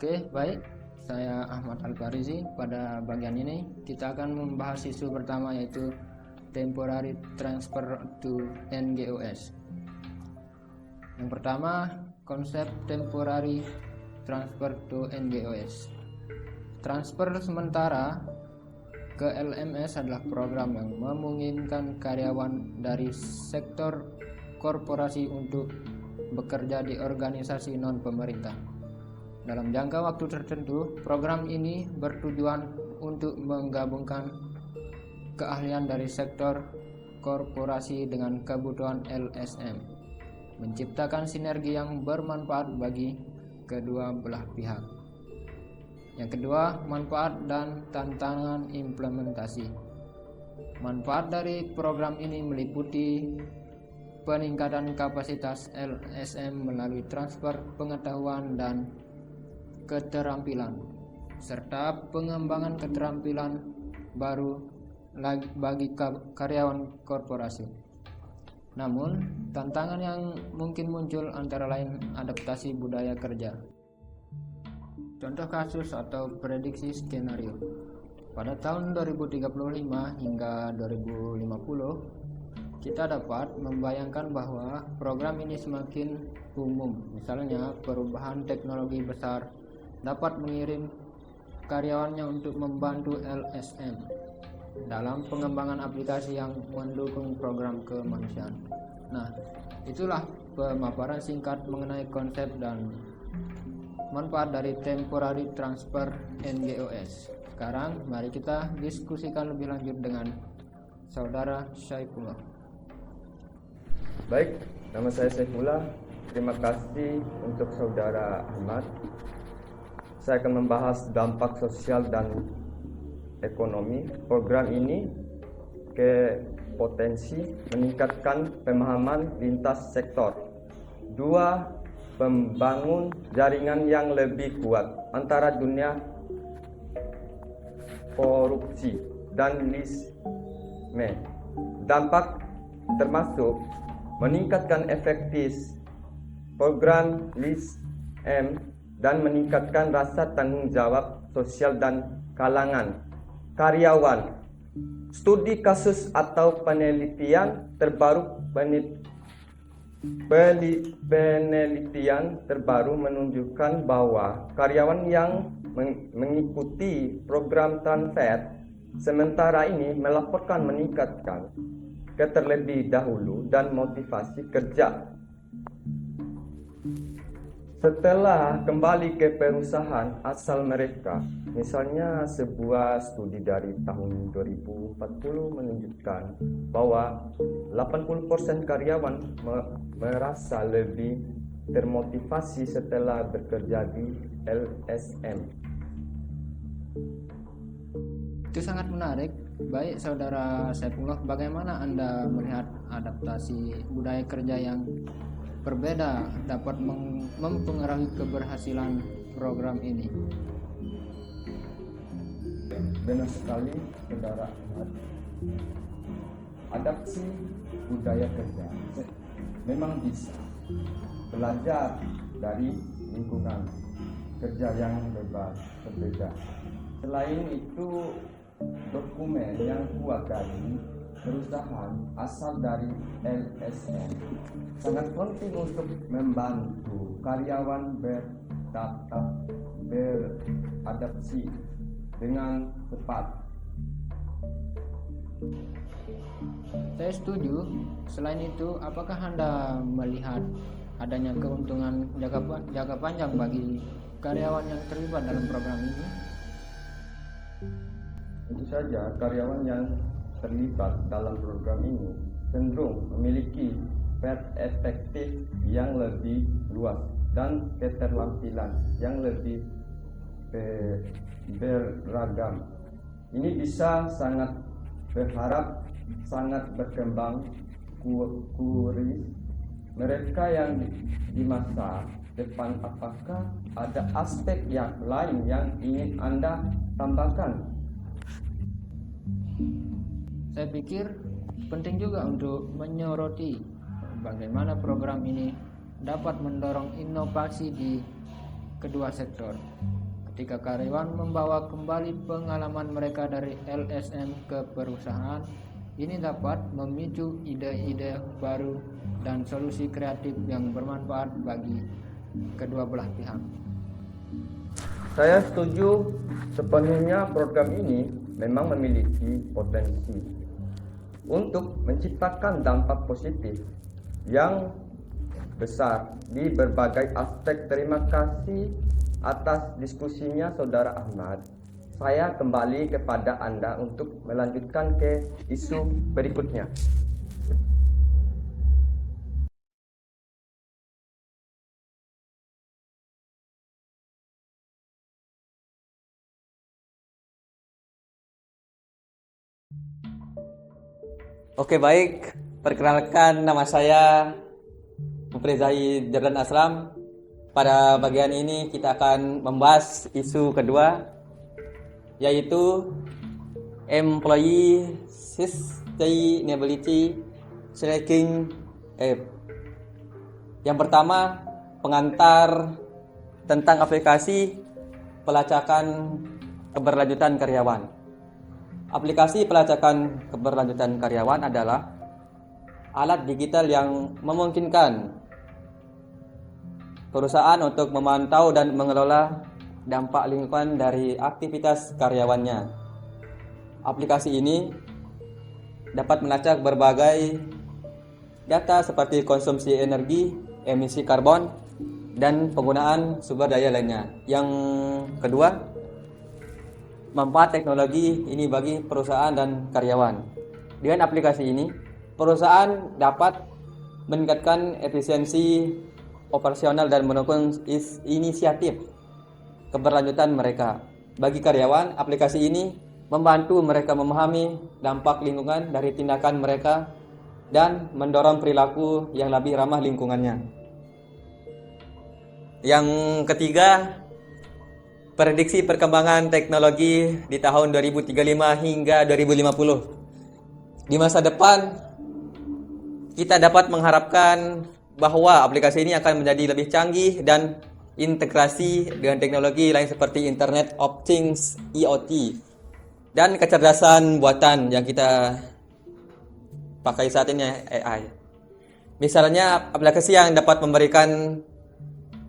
Oke, baik. Saya Ahmad Al-Farizi. Pada bagian ini kita akan membahas isu pertama, yaitu Temporary Transfer to NGOS. Yang pertama, konsep Temporary Transfer to NGOS. Transfer sementara ke LMS adalah program yang memungkinkan karyawan dari sektor korporasi untuk bekerja di organisasi non-pemerintah. Dalam jangka waktu tertentu, program ini bertujuan untuk menggabungkan keahlian dari sektor korporasi dengan kebutuhan LSM, menciptakan sinergi yang bermanfaat bagi kedua belah pihak. Yang kedua, manfaat dan tantangan implementasi. Manfaat dari program ini meliputi peningkatan kapasitas LSM melalui transfer pengetahuan dan keterampilan, serta pengembangan keterampilan baru bagi karyawan korporasi. Namun, tantangan yang mungkin muncul antara lain adaptasi budaya kerja. Contoh kasus atau prediksi skenario. Pada tahun 2035 hingga 2050, kita dapat membayangkan bahwa program ini semakin umum. Misalnya, perubahan teknologi besar dapat mengirim karyawannya untuk membantu LSM dalam pengembangan aplikasi yang mendukung program kemanusiaan. Nah, itulah pemaparan singkat mengenai konsep dan manfaat dari Temporary Transfer NGOS. Sekarang mari kita diskusikan lebih lanjut dengan Saudara Saifullah. Baik, nama saya Saifullah. Terima kasih untuk Saudara Ahmad. Saya akan membahas dampak sosial dan ekonomi program ini ke potensi meningkatkan pemahaman lintas sektor. 2. Membangun jaringan yang lebih kuat antara dunia korupsi dan LSM. Dampak termasuk meningkatkan efektivitas program LSM dan meningkatkan rasa tanggung jawab sosial dan kalangan karyawan. Studi kasus atau penelitian terbaru menunjukkan bahwa karyawan yang mengikuti program transfer sementara ini melaporkan meningkatkan terlebih dahulu dan motivasi kerja. Setelah kembali ke perusahaan asal mereka, misalnya sebuah studi dari tahun 2040 menunjukkan bahwa 80% karyawan merasa lebih termotivasi setelah bekerja di LSM. Itu sangat menarik. Baik, Saudara Saifullah, bagaimana Anda melihat adaptasi budaya kerja yang berbeda dapat mempengaruhi keberhasilan program ini? Benar sekali, Saudara Ahmad. Adaptasi budaya kerja memang bisa belajar dari lingkungan kerja yang berbeda. Selain itu, dokumen yang kuat dari perusahaan asal dari LSM sangat penting untuk membantu karyawan beradaptasi dengan cepat. Saya setuju. Selain itu, apakah Anda melihat adanya keuntungan jangka panjang bagi karyawan yang terlibat dalam program ini? Tentu saja, karyawan yang terlibat dalam program ini cenderung memiliki perspektif yang lebih luas dan keterampilan yang lebih beragam. Ini bisa sangat berharap sangat berkembang kuris mereka yang di masa depan. Apakah ada aspek yang lain yang ingin Anda tambahkan? Saya pikir penting juga untuk menyoroti bagaimana program ini dapat mendorong inovasi di kedua sektor. Ketika karyawan membawa kembali pengalaman mereka dari LSM ke perusahaan, ini dapat memicu ide-ide baru dan solusi kreatif yang bermanfaat bagi kedua belah pihak. Saya setuju sepenuhnya program ini memang memiliki potensi untuk menciptakan dampak positif yang besar di berbagai aspek. Terima kasih atas diskusinya Saudara Ahmad. Saya kembali kepada Anda untuk melanjutkan ke isu berikutnya. Oke, baik. Perkenalkan, nama saya Mufrizai Jordan Aslam. Pada bagian ini kita akan membahas isu kedua, yaitu Employee Sustainability Tracking App. Yang pertama, pengantar tentang aplikasi pelacakan keberlanjutan karyawan. Aplikasi pelacakan keberlanjutan karyawan adalah alat digital yang memungkinkan perusahaan untuk memantau dan mengelola dampak lingkungan dari aktivitas karyawannya. Aplikasi ini dapat melacak berbagai data seperti konsumsi energi, emisi karbon, dan penggunaan sumber daya lainnya. Yang kedua, manfaat teknologi ini bagi perusahaan dan karyawan. Dengan aplikasi ini, perusahaan dapat meningkatkan efisiensi operasional dan mendukung inisiatif keberlanjutan mereka. Bagi karyawan, aplikasi ini membantu mereka memahami dampak lingkungan dari tindakan mereka dan mendorong perilaku yang lebih ramah lingkungannya. Yang ketiga, prediksi perkembangan teknologi di tahun 2035 hingga 2050. Di masa depan, kita dapat mengharapkan bahwa aplikasi ini akan menjadi lebih canggih dan integrasi dengan teknologi lain seperti Internet of Things (IoT) dan kecerdasan buatan yang kita pakai saat ini, AI. Misalnya, aplikasi yang dapat memberikan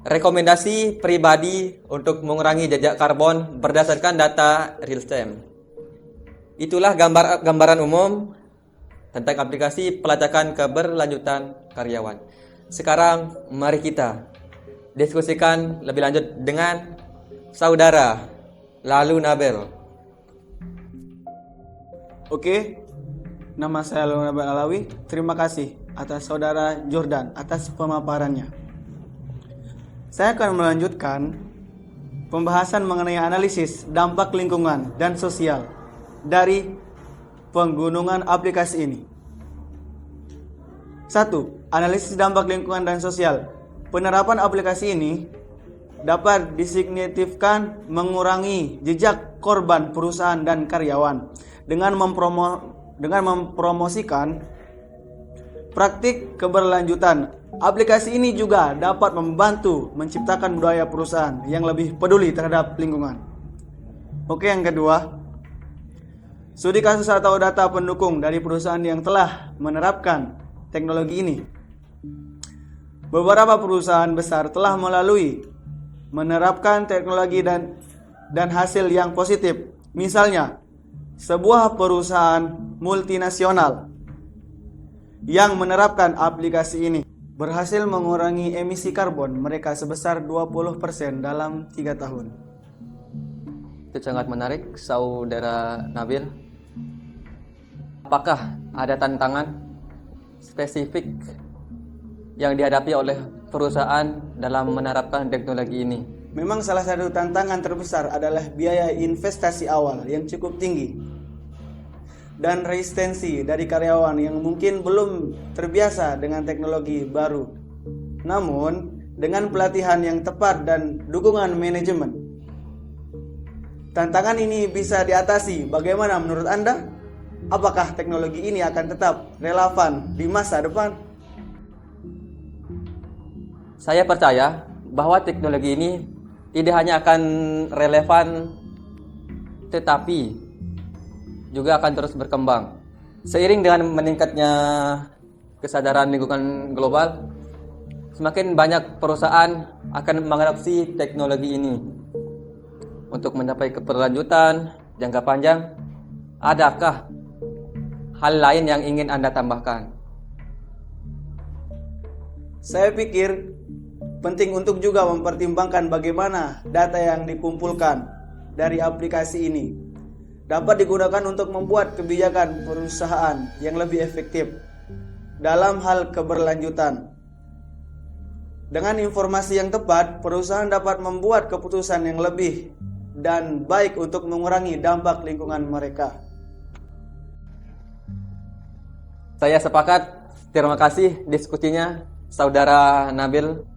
rekomendasi pribadi untuk mengurangi jejak karbon berdasarkan data real time. Itulah gambaran umum tentang aplikasi pelacakan keberlanjutan karyawan. Sekarang mari kita diskusikan lebih lanjut dengan Saudara Lalu Nabel. Oke, nama saya Lalu Nabel Alawi. Terima kasih atas Saudara Jordan atas pemaparannya. Saya akan melanjutkan pembahasan mengenai analisis dampak lingkungan dan sosial dari penggunaan aplikasi ini. 1. Analisis dampak lingkungan dan sosial. Penerapan aplikasi ini dapat disignifikan mengurangi jejak korban perusahaan dan karyawan dengan mempromosikan praktik keberlanjutan. Aplikasi ini juga dapat membantu menciptakan budaya perusahaan yang lebih peduli terhadap lingkungan. Oke, yang kedua, studi kasus atau data pendukung dari perusahaan yang telah menerapkan teknologi ini. Beberapa perusahaan besar telah menerapkan teknologi dan hasil yang positif. Misalnya, sebuah perusahaan multinasional yang menerapkan aplikasi ini berhasil mengurangi emisi karbon mereka sebesar 20% dalam 3 tahun. Itu sangat menarik, Saudara Nabil. Apakah ada tantangan spesifik yang dihadapi oleh perusahaan dalam menerapkan teknologi ini? Memang salah satu tantangan terbesar adalah biaya investasi awal yang cukup tinggi dan resistensi dari karyawan yang mungkin belum terbiasa dengan teknologi baru. Namun, dengan pelatihan yang tepat dan dukungan manajemen, tantangan ini bisa diatasi. Bagaimana menurut Anda? Apakah teknologi ini akan tetap relevan di masa depan? Saya percaya bahwa teknologi ini tidak hanya akan relevan, tetapi juga akan terus berkembang. Seiring dengan meningkatnya kesadaran lingkungan global, semakin banyak perusahaan akan mengadopsi teknologi ini. Untuk mencapai keberlanjutan jangka panjang, adakah hal lain yang ingin Anda tambahkan? Saya pikir penting untuk juga mempertimbangkan bagaimana data yang dikumpulkan dari aplikasi ini dapat digunakan untuk membuat kebijakan perusahaan yang lebih efektif dalam hal keberlanjutan. Dengan informasi yang tepat, perusahaan dapat membuat keputusan yang lebih dan baik untuk mengurangi dampak lingkungan mereka. Saya sepakat. Terima kasih diskusinya, Saudara Nabil.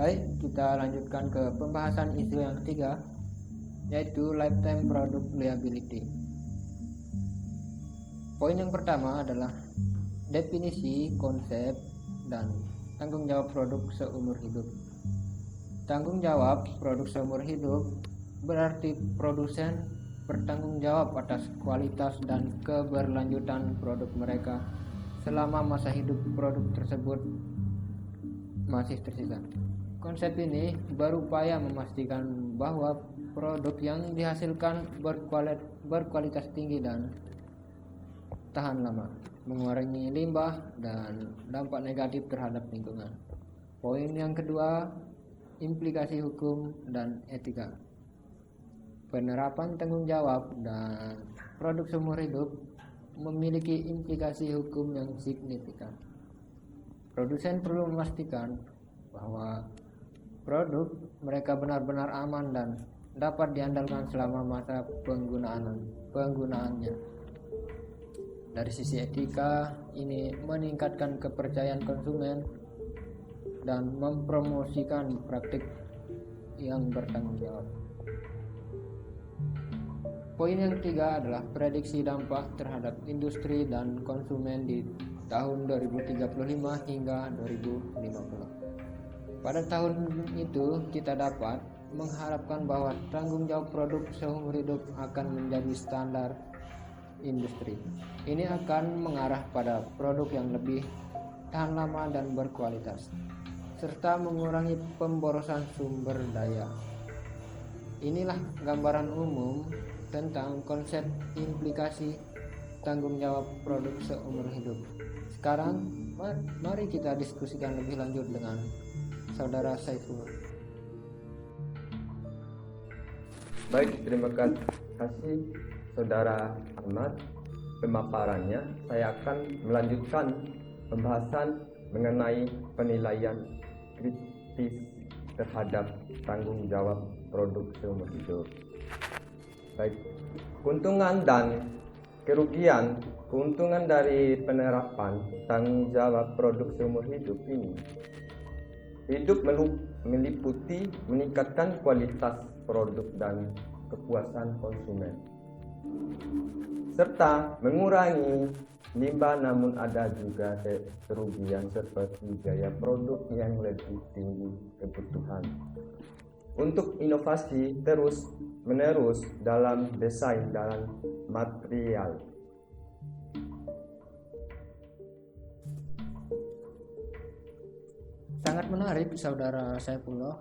Baik, kita lanjutkan ke pembahasan isu yang ketiga, yaitu lifetime product liability. Poin yang pertama adalah definisi, konsep, dan tanggung jawab produk seumur hidup. Tanggung jawab produk seumur hidup berarti produsen bertanggung jawab atas kualitas dan keberlanjutan produk mereka selama masa hidup produk tersebut masih tersisa. Konsep ini berupaya memastikan bahwa produk yang dihasilkan berkualitas tinggi dan tahan lama, mengurangi limbah dan dampak negatif terhadap lingkungan. Poin yang kedua, implikasi hukum dan etika. Penerapan tanggung jawab dan produk seumur hidup memiliki implikasi hukum yang signifikan. Produsen perlu memastikan bahwa produk mereka benar-benar aman dan dapat diandalkan selama masa penggunaannya. Dari sisi etika, ini meningkatkan kepercayaan konsumen dan mempromosikan praktik yang bertanggung jawab. Poin yang ketiga adalah prediksi dampak terhadap industri dan konsumen di tahun 2035 hingga 2050. Pada tahun itu kita dapat mengharapkan bahwa tanggung jawab produk seumur hidup akan menjadi standar industri. Ini akan mengarah pada produk yang lebih tahan lama dan berkualitas, serta mengurangi pemborosan sumber daya. Inilah gambaran umum tentang konsep implikasi tanggung jawab produk seumur hidup. Sekarang mari kita diskusikan lebih lanjut dengan Saudara Saiful. Baik, terima kasih Saudara Ahmad. Pemaparannya, saya akan melanjutkan pembahasan mengenai penilaian kritis terhadap tanggung jawab produk seumur hidup. Baik, keuntungan dan kerugian. Keuntungan dari penerapan tanggung jawab produk seumur hidup ini meliputi meningkatkan kualitas produk dan kepuasan konsumen, serta mengurangi limbah, namun ada juga kerugian seperti biaya produk yang lebih tinggi kebutuhan untuk inovasi terus-menerus dalam desain dan material. Sangat menarik, Saudara Saifullah.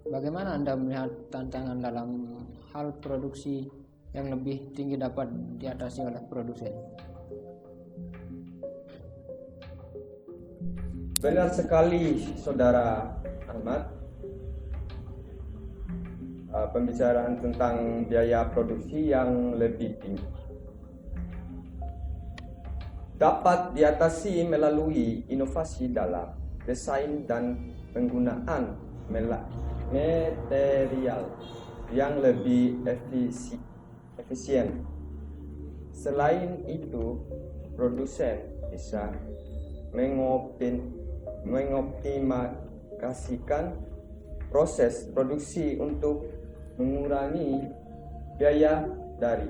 Bagaimana Anda melihat tantangan dalam hal produksi yang lebih tinggi dapat diatasi oleh produsen? Benar sekali, Saudara Ahmad. pembicaraan tentang biaya produksi yang lebih tinggi. Dapat diatasi melalui inovasi dalam desain dan penggunaan material yang lebih efisien. Selain itu, produsen bisa mengoptimalisasikan proses produksi untuk mengurangi biaya dari,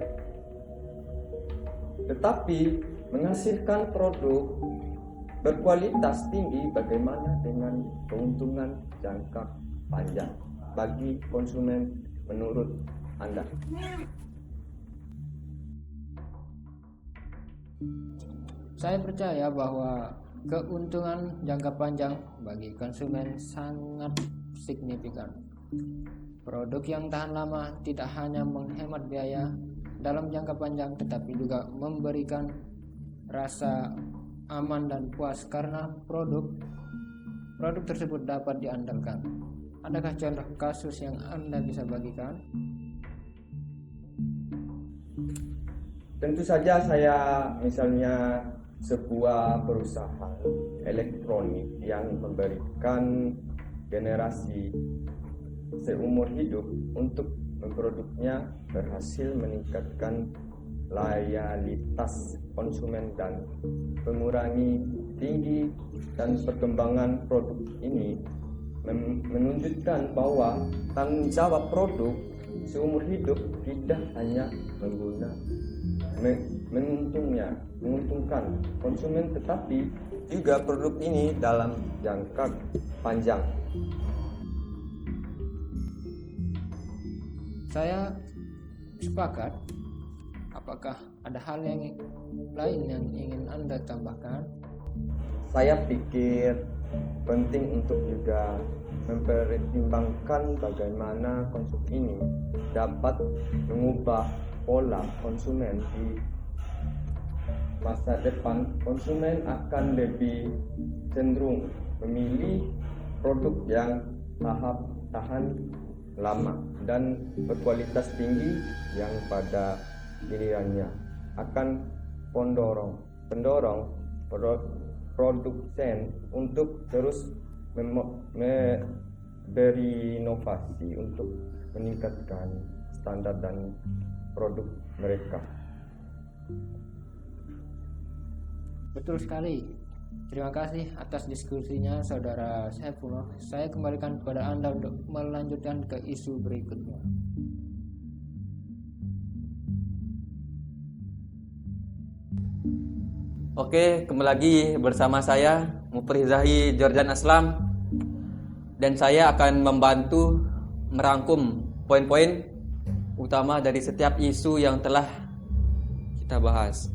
tetapi menghasilkan produk berkualitas tinggi. Bagaimana dengan keuntungan jangka panjang bagi konsumen menurut Anda? Saya percaya bahwa keuntungan jangka panjang bagi konsumen sangat signifikan. Produk yang tahan lama tidak hanya menghemat biaya dalam jangka panjang, tetapi juga memberikan rasa aman dan puas karena produk tersebut dapat diandalkan. Adakah contoh kasus yang Anda bisa bagikan? Tentu saja saya misalnya sebuah perusahaan elektronik yang memberikan generasi seumur hidup untuk produknya berhasil meningkatkan loyalitas konsumen dan mengurangi tinggi dan perkembangan produk ini menunjukkan bahwa tanggung jawab produk seumur hidup tidak hanya menguntungkan konsumen, tetapi juga produk ini dalam jangka panjang. Saya sepakat. Apakah ada hal yang lain yang ingin Anda tambahkan? Saya pikir penting untuk juga mempertimbangkan bagaimana konsep ini dapat mengubah pola konsumen di masa depan. Konsumen akan lebih cenderung memilih produk yang tahan lama dan berkualitas tinggi, yang pada gilirannya akan pendorong produsen untuk terus berinovasi untuk meningkatkan standar dan produk mereka. Betul sekali. Terima kasih atas diskusinya, Saudara Saifullah. Saya kembalikan kepada Anda untuk melanjutkan ke isu berikutnya. Oke, kembali lagi bersama saya Mufrizahi Jordan Aslam, dan saya akan membantu merangkum poin-poin utama dari setiap isu yang telah kita bahas.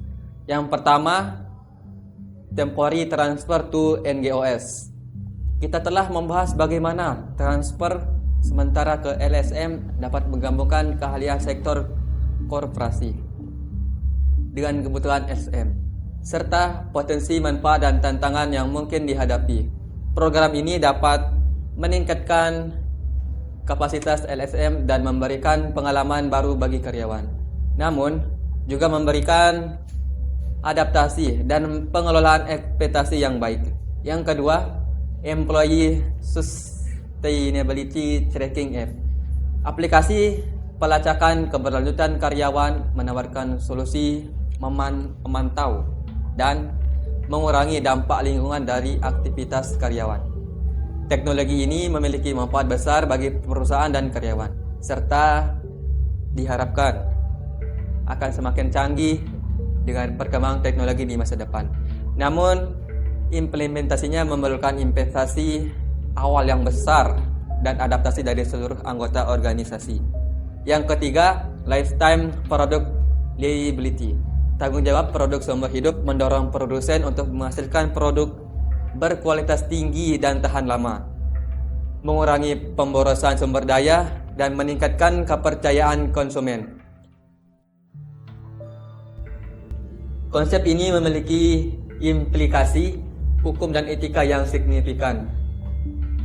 Yang pertama, temporary transfer to NGOS. Kita telah membahas bagaimana transfer sementara ke LSM dapat menggabungkan keahlian sektor korporasi dengan kebutuhan SM, serta potensi manfaat dan tantangan yang mungkin dihadapi. Program ini dapat meningkatkan kapasitas LSM dan memberikan pengalaman baru bagi karyawan, namun juga memberikan adaptasi dan pengelolaan ekspektasi yang baik. Yang kedua, Employee Sustainability Tracking App. Aplikasi pelacakan keberlanjutan karyawan menawarkan solusi memantau dan mengurangi dampak lingkungan dari aktivitas karyawan. Teknologi ini memiliki manfaat besar bagi perusahaan dan karyawan, serta diharapkan akan semakin canggih dengan perkembangan teknologi di masa depan. Namun, implementasinya memerlukan investasi awal yang besar dan adaptasi dari seluruh anggota organisasi. Yang ketiga, lifetime product liability. Tanggung jawab produk seumur hidup mendorong produsen untuk menghasilkan produk berkualitas tinggi dan tahan lama, mengurangi pemborosan sumber daya, dan meningkatkan kepercayaan konsumen. Konsep ini memiliki implikasi hukum dan etika yang signifikan,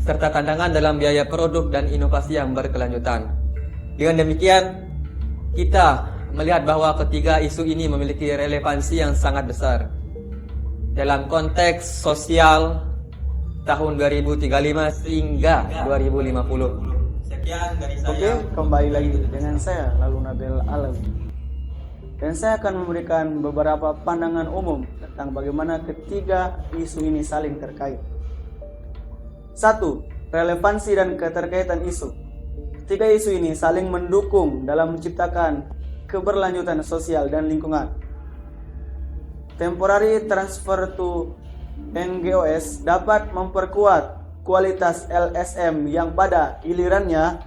serta tantangan dalam biaya produk dan inovasi yang berkelanjutan. Dengan demikian, kita melihat bahwa ketiga isu ini memiliki relevansi yang sangat besar dalam konteks sosial tahun 2035 hingga 2050. Sekian dari saya. Oke, kembali lagi dengan saya lalu Nabil Alawi. Dan saya akan memberikan beberapa pandangan umum tentang bagaimana ketiga isu ini saling terkait. 1. Relevansi dan keterkaitan isu. Tiga isu ini saling mendukung dalam menciptakan keberlanjutan sosial dan lingkungan. Temporary transfer to NGOs dapat memperkuat kualitas LSM yang pada gilirannya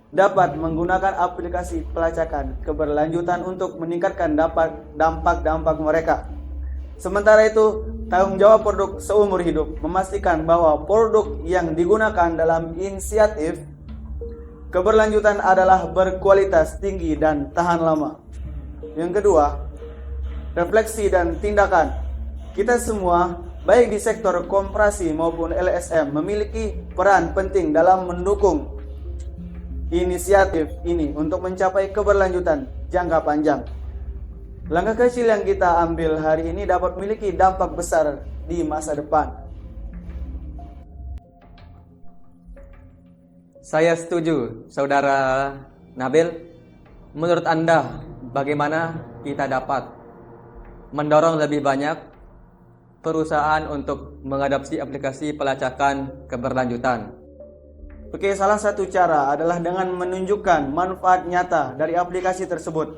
dapat menggunakan aplikasi pelacakan keberlanjutan untuk meningkatkan dampak-dampak mereka. Sementara itu, tanggung jawab produk seumur hidup memastikan bahwa produk yang digunakan dalam inisiatif keberlanjutan adalah berkualitas tinggi dan tahan lama. Yang kedua, refleksi dan tindakan. Kita semua, baik di sektor koperasi maupun LSM, memiliki peran penting dalam mendukung inisiatif ini untuk mencapai keberlanjutan jangka panjang. Langkah kecil yang kita ambil hari ini dapat memiliki dampak besar di masa depan. Saya setuju, Saudara Nabil. Menurut Anda, bagaimana kita dapat mendorong lebih banyak perusahaan untuk mengadopsi aplikasi pelacakan keberlanjutan? Oke, salah satu cara adalah dengan menunjukkan manfaat nyata dari aplikasi tersebut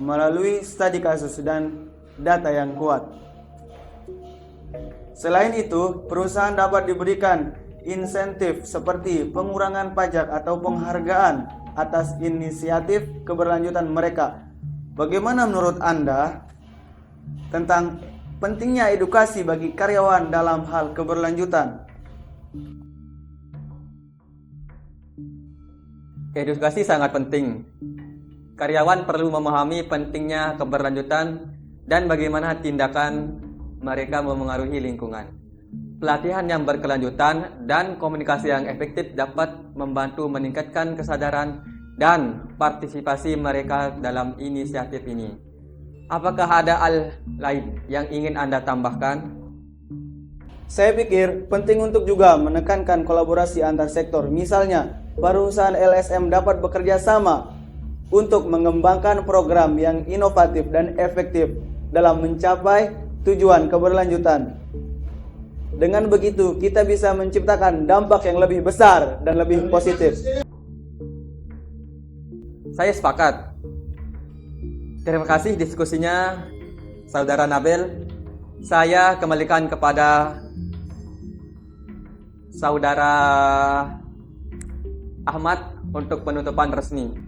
melalui studi kasus dan data yang kuat. Selain itu, perusahaan dapat diberikan insentif seperti pengurangan pajak atau penghargaan atas inisiatif keberlanjutan mereka. Bagaimana menurut Anda tentang pentingnya edukasi bagi karyawan dalam hal keberlanjutan? Edukasi sangat penting. Karyawan perlu memahami pentingnya keberlanjutan dan bagaimana tindakan mereka memengaruhi lingkungan. Pelatihan yang berkelanjutan dan komunikasi yang efektif dapat membantu meningkatkan kesadaran dan partisipasi mereka dalam inisiatif ini. Apakah ada hal lain yang ingin Anda tambahkan? Saya pikir penting untuk juga menekankan kolaborasi antar sektor. Misalnya, perusahaan LSM dapat bekerja sama untuk mengembangkan program yang inovatif dan efektif dalam mencapai tujuan keberlanjutan. Dengan begitu, kita bisa menciptakan dampak yang lebih besar dan lebih positif. Saya sepakat. Terima kasih diskusinya, Saudara Nabil. Saya kembalikan kepada Saudara Ahmad untuk penutupan resmi.